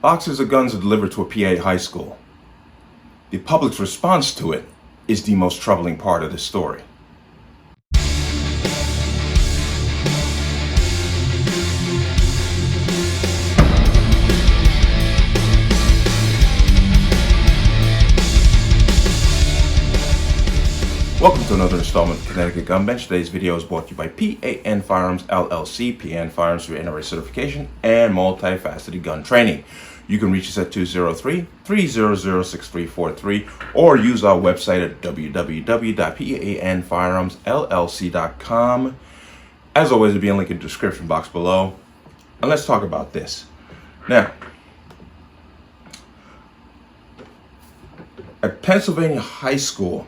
Boxes of guns are delivered to a PA high school. The public's response to it is the most troubling part of this story. Welcome to another installment of Connecticut Gun Bench. Today's video is brought to you by P.A.N. Firearms LLC, P.A.N. Firearms through NRA certification and multifaceted gun training. You can reach us at 203-300-6343 or use our website at www.panfirearmsllc.com. As always, there'll be a link in the description box below. And let's talk about this. Now, a Pennsylvania high school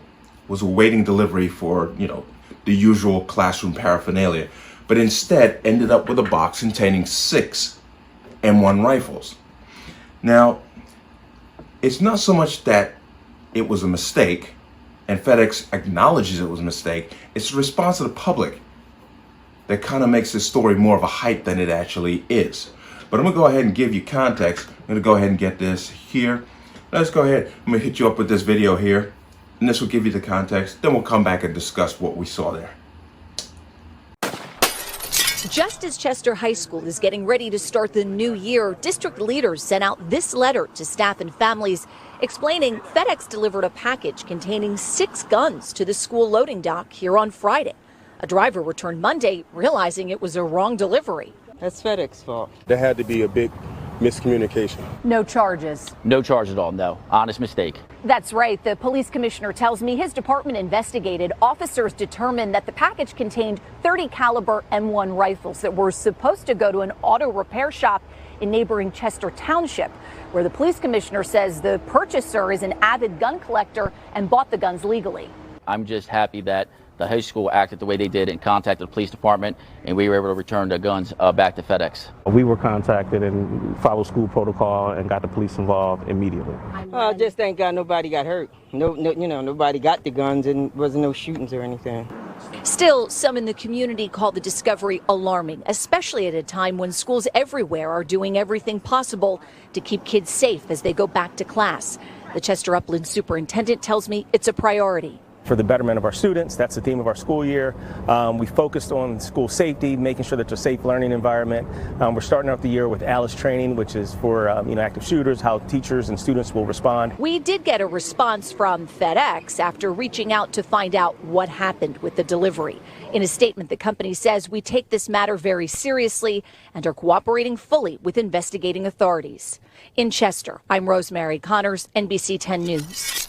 was awaiting delivery for, the usual classroom paraphernalia, but instead ended up with a box containing 6 M1 rifles. Now, it's not so much that it was a mistake, and FedEx acknowledges it was a mistake. It's the response of the public that kind of makes this story more of a hype than it actually is. But I'm going to go ahead and give you context. I'm going to go ahead and get this here. Let's go ahead. I'm going to hit you up with this video here, and this will give you the context. Then we'll come back and discuss what we saw there. Just as Chester High School is getting ready to start the new year, district leaders sent out this letter to staff and families explaining FedEx delivered a package containing 6 guns to the school loading dock here on Friday. A driver returned Monday, realizing it was a wrong delivery. That's FedEx's fault. There had to be a big miscommunication. No charges. No charge at all, no. Honest mistake. That's right. The police commissioner tells me his department investigated. Officers determined that the package contained 30 caliber M1 rifles that were supposed to go to an auto repair shop in neighboring Chester Township, where the police commissioner says the purchaser is an avid gun collector and bought the guns legally. I'm just happy that the high school acted the way they did and contacted the police department, and we were able to return the guns back to FedEx. We were contacted and followed school protocol and got the police involved immediately. Just thank God nobody got hurt. Nobody got the guns and wasn't no shootings or anything. Still, some in the community call the discovery alarming, especially at a time when schools everywhere are doing everything possible to keep kids safe as they go back to class. The Chester Upland superintendent tells me it's a priority. For the betterment of our students, that's the theme of our school year. We focused on school safety, making sure that it's a safe learning environment. We're starting out the year with ALICE training, which is for active shooters, how teachers and students will respond. We did get a response from FedEx after reaching out to find out what happened with the delivery. In a statement, the company says, "We take this matter very seriously and are cooperating fully with investigating authorities." In Chester, I'm Rosemary Connors, NBC 10 News.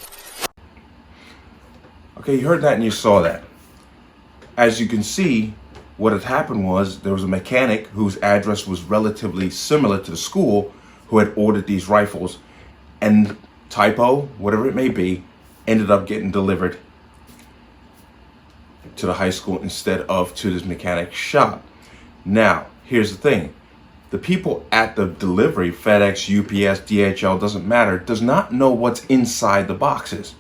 Okay, you heard that and you saw that. As you can see, what had happened was there was a mechanic whose address was relatively similar to the school who had ordered these rifles, and typo, whatever it may be, ended up getting delivered to the high school instead of to this mechanic shop. Now, here's the thing. The people at the delivery, FedEx, UPS, DHL, doesn't matter, does not know what's inside the boxes.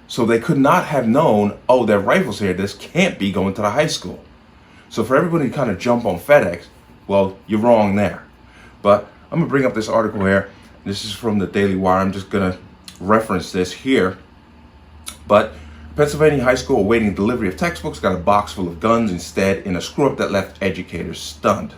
So they could not have known, oh, there are rifles here, this can't be going to the high school. So for everybody to kind of jump on FedEx, well, you're wrong there. But I'm going to bring up this article here. This is from the Daily Wire. I'm just going to reference this here. But Pennsylvania high school awaiting delivery of textbooks got a box full of guns instead in a screw-up that left educators stunned.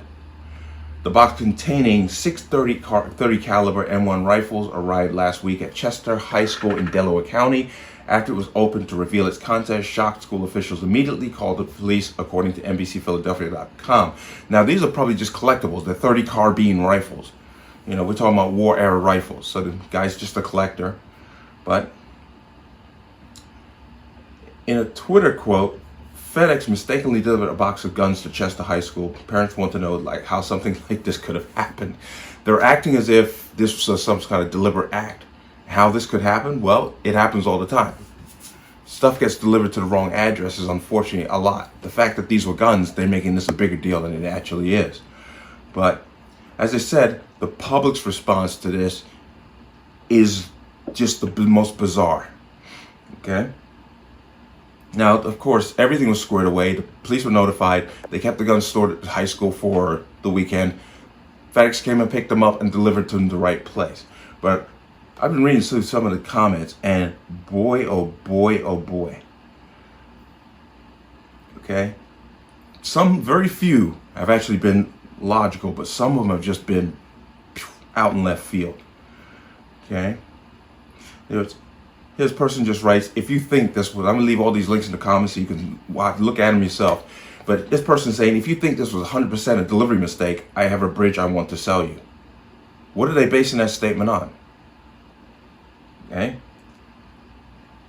The box containing 6 30 caliber M1 rifles arrived last week at Chester High School in Delaware County. After it was opened to reveal its contents, shocked school officials immediately called the police, according to NBCPhiladelphia.com. Now, these are probably just collectibles. They're 30 carbine rifles. We're talking about war era rifles. So the guy's just a collector. But in a Twitter quote, FedEx mistakenly delivered a box of guns to Chester High School. Parents want to know how something like this could have happened. They're acting as if this was some kind of deliberate act. How this could happen? Well, it happens all the time. Stuff gets delivered to the wrong addresses, unfortunately, a lot. The fact that these were guns, they're making this a bigger deal than it actually is. But as I said, the public's response to this is just the most bizarre. Okay? Now, of course, everything was squared away. The police were notified. They kept the guns stored at the high school for the weekend. FedEx came and picked them up and delivered to them the right place. But I've been reading through some of the comments, and boy, oh boy, oh boy. Okay? Some, very few, have actually been logical, but some of them have just been out in left field. Okay? This person just writes, if you think this was, I'm going to leave all these links in the comments so you can look at them yourself. But this person saying, if you think this was 100% a delivery mistake, I have a bridge I want to sell you. What are they basing that statement on? Okay?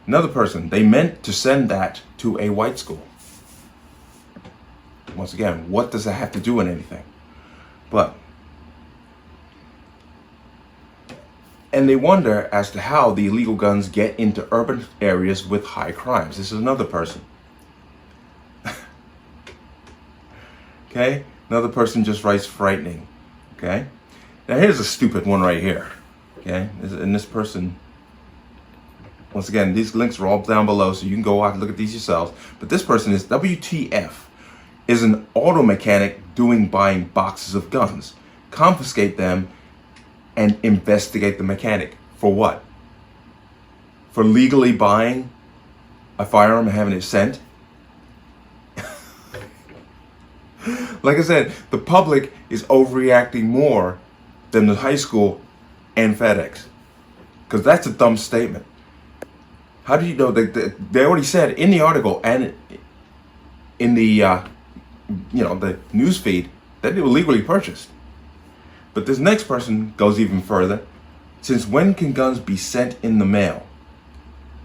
Another person, they meant to send that to a white school. Once again, what does that have to do with anything? But, and they wonder as to how the illegal guns get into urban areas with high crimes. This is another person. Okay? Another person just writes frightening. Okay? Now here's a stupid one right here. Okay? And this person, once again, these links are all down below so you can go out and look at these yourselves. But this person is WTF is an auto mechanic buying boxes of guns. Confiscate them and investigate the mechanic. For what? For legally buying a firearm and having it sent? Like I said, the public is overreacting more than the high school and FedEx. Because that's a dumb statement. How do you know? They already said in the article and in the the news feed that they were legally purchased. But this next person goes even further. Since when can guns be sent in the mail?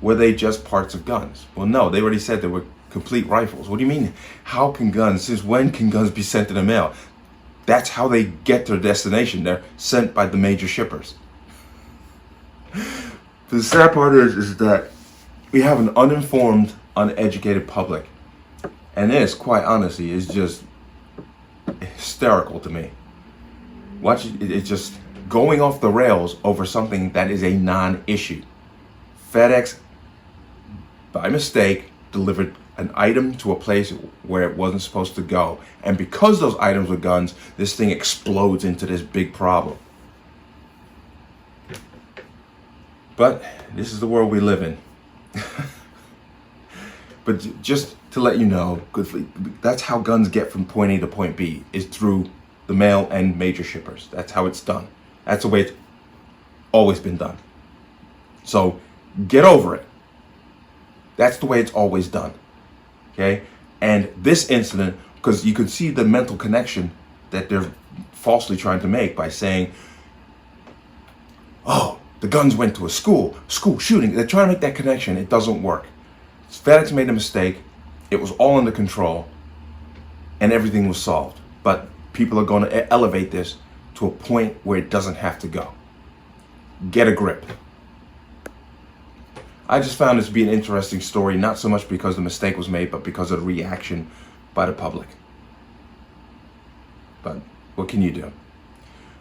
Were they just parts of guns? Well, no, they already said they were complete rifles. What do you mean? How can guns, since when can guns be sent in the mail? That's how they get to their destination. They're sent by the major shippers. The sad part is that we have an uninformed, uneducated public. And this, quite honestly, is just hysterical to me. Watch it, it's just going off the rails over something that is a non-issue. FedEx, by mistake, delivered an item to a place where it wasn't supposed to go. And because those items were guns, this thing explodes into this big problem. But this is the world we live in. But just to let you know, that's how guns get from point A to point B, is through the mail and major shippers. That's how it's done. That's the way it's always been done. So get over it. That's the way it's always done. Okay? And this incident, because you can see the mental connection that they're falsely trying to make by saying, oh, the guns went to a school shooting. They're trying to make that connection. It doesn't work. FedEx made a mistake. It was all under control. And everything was solved. But people are going to elevate this to a point where it doesn't have to go. Get a grip. I just found this to be an interesting story, not so much because the mistake was made, but because of the reaction by the public. But what can you do?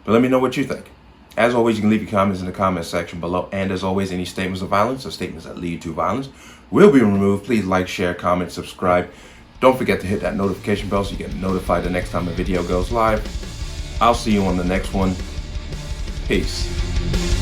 But let me know what you think. As always, you can leave your comments in the comments section below. And as always, any statements of violence or statements that lead to violence will be removed. Please like, share, comment, subscribe. Don't forget to hit that notification bell so you get notified the next time a video goes live. I'll see you on the next one. Peace.